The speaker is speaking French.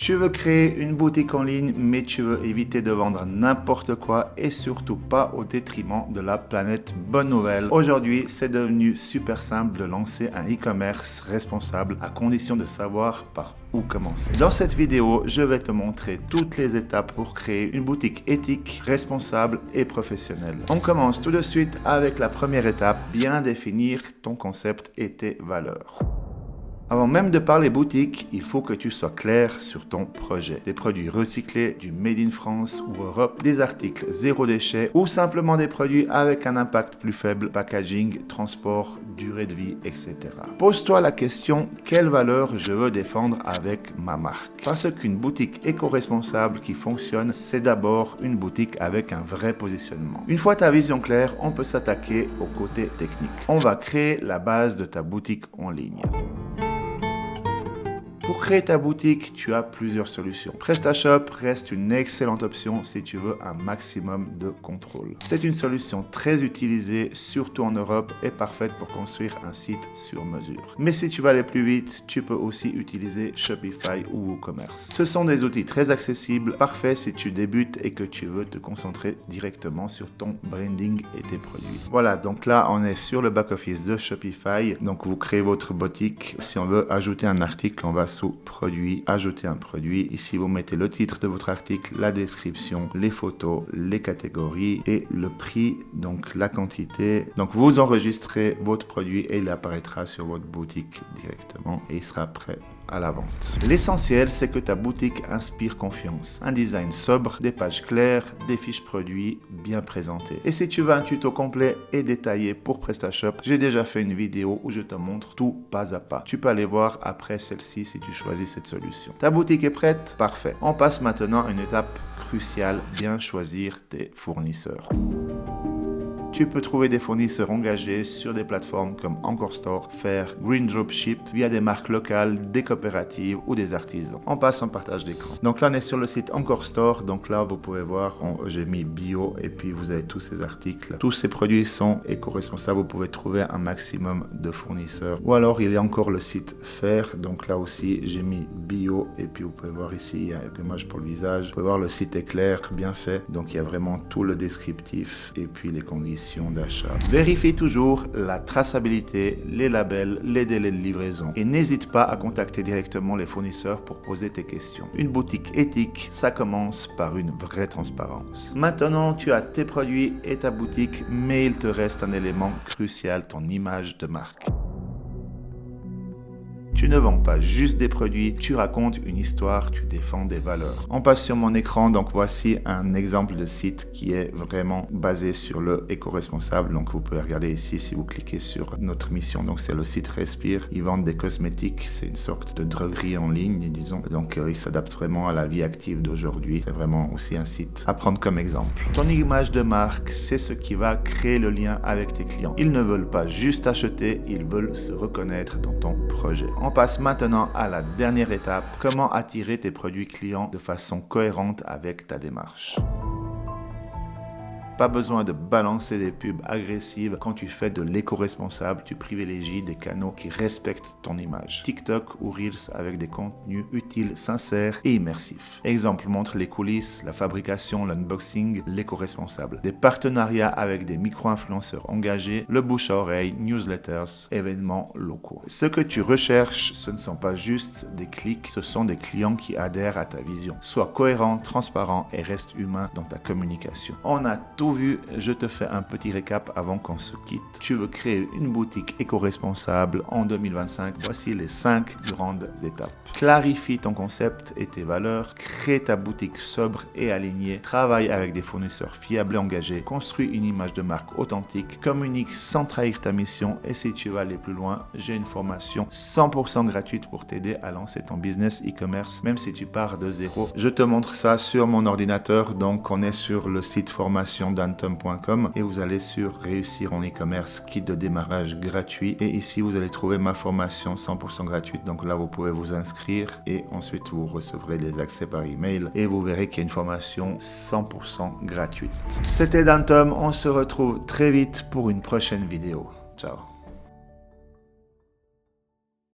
Tu veux créer une boutique en ligne, mais tu veux éviter de vendre n'importe quoi et surtout pas au détriment de la planète. Bonne nouvelle, aujourd'hui c'est devenu super simple de lancer un e-commerce responsable à condition de savoir par où commencer. Dans cette vidéo, je vais te montrer toutes les étapes pour créer une boutique éthique, responsable et professionnelle. On commence tout de suite avec la première étape, bien définir ton concept et tes valeurs. Avant même de parler boutique, il faut que tu sois clair sur ton projet. Des produits recyclés, du Made in France ou Europe, des articles zéro déchet ou simplement des produits avec un impact plus faible, packaging, transport, durée de vie, etc. Pose-toi la question, quelle valeur je veux défendre avec ma marque? Parce qu'une boutique éco-responsable qui fonctionne, c'est d'abord une boutique avec un vrai positionnement. Une fois ta vision claire, on peut s'attaquer au côté technique. On va créer la base de ta boutique en ligne. Pour créer ta boutique, tu as plusieurs solutions. PrestaShop reste une excellente option si tu veux un maximum de contrôle. C'est une solution très utilisée, surtout en Europe, et parfaite pour construire un site sur mesure. Mais si tu veux aller plus vite, tu peux aussi utiliser Shopify ou WooCommerce. Ce sont des outils très accessibles, parfaits si tu débutes et que tu veux te concentrer directement sur ton branding et tes produits. Voilà, donc là, on est sur le back-office de Shopify. Donc, vous créez votre boutique. Si on veut ajouter un article, on va sous produit, ajouter un produit. Ici, vous mettez le titre de votre article, la description, les photos, les catégories et le prix, donc la quantité. Donc, vous enregistrez votre produit et il apparaîtra sur votre boutique directement et il sera prêt à la vente. L'essentiel, c'est que ta boutique inspire confiance. Un design sobre, des pages claires, des fiches produits bien présentées. Et si tu veux un tuto complet et détaillé pour PrestaShop, j'ai déjà fait une vidéo où je te montre tout pas à pas. Tu peux aller voir après celle-ci si tu choisis cette solution. Ta boutique est prête? Parfait. On passe maintenant à une étape cruciale, bien choisir tes fournisseurs. Tu peux trouver des fournisseurs engagés sur des plateformes comme Encore Store, Faire, Green Dropship via des marques locales, des coopératives ou des artisans. On passe en partage d'écran. Donc là, on est sur le site Encore Store. Donc là, vous pouvez voir, j'ai mis bio et puis vous avez tous ces articles. Tous ces produits sont éco-responsables. Vous pouvez trouver un maximum de fournisseurs. Ou alors, il y a encore le site Faire. Donc là aussi, j'ai mis bio et puis vous pouvez voir ici, il y a un gommage pour le visage. Vous pouvez voir, le site est clair, bien fait. Donc il y a vraiment tout le descriptif et puis les conditions d'achat. Vérifie toujours la traçabilité, les labels, les délais de livraison et n'hésite pas à contacter directement les fournisseurs pour poser tes questions. Une boutique éthique, ça commence par une vraie transparence. Maintenant, tu as tes produits et ta boutique, mais il te reste un élément crucial, ton image de marque. Tu ne vends pas juste des produits, tu racontes une histoire, tu défends des valeurs. On passe sur mon écran, donc voici un exemple de site qui est vraiment basé sur le éco-responsable. Donc vous pouvez regarder ici si vous cliquez sur notre mission. Donc c'est le site Respire. Ils vendent des cosmétiques, c'est une sorte de droguerie en ligne, disons. Donc ils s'adaptent vraiment à la vie active d'aujourd'hui. C'est vraiment aussi un site à prendre comme exemple. Ton image de marque, c'est ce qui va créer le lien avec tes clients. Ils ne veulent pas juste acheter, ils veulent se reconnaître dans ton projet. On passe maintenant à la dernière étape, comment attirer tes produits clients de façon cohérente avec ta démarche. Pas besoin de balancer des pubs agressives quand tu fais de l'éco-responsable, tu privilégies des canaux qui respectent ton image. TikTok ou Reels avec des contenus utiles, sincères et immersifs. Exemple montre les coulisses, la fabrication, l'unboxing, l'éco-responsable. Des partenariats avec des micro-influenceurs engagés, le bouche à oreille, newsletters, événements locaux. Ce que tu recherches, ce ne sont pas juste des clics, ce sont des clients qui adhèrent à ta vision. Sois cohérent, transparent et reste humain dans ta communication. On a tout vu, je te fais un petit récap avant qu'on se quitte. Tu veux créer une boutique éco-responsable en 2025. Voici les 5 grandes étapes. Clarifie ton concept et tes valeurs. Crée ta boutique sobre et alignée. Travaille avec des fournisseurs fiables et engagés. Construis une image de marque authentique. Communique sans trahir ta mission. Et si tu veux aller plus loin, j'ai une formation 100% gratuite pour t'aider à lancer ton business e-commerce, même si tu pars de zéro. Je te montre ça sur mon ordinateur. Donc, on est sur le site formation dantom.com et vous allez sur réussir en e-commerce, kit de démarrage gratuit, et ici vous allez trouver ma formation 100% gratuite. Donc là vous pouvez vous inscrire et ensuite vous recevrez des accès par email et vous verrez qu'il y a une formation 100% gratuite. C'était Dantom, on se retrouve très vite pour une prochaine vidéo. Ciao.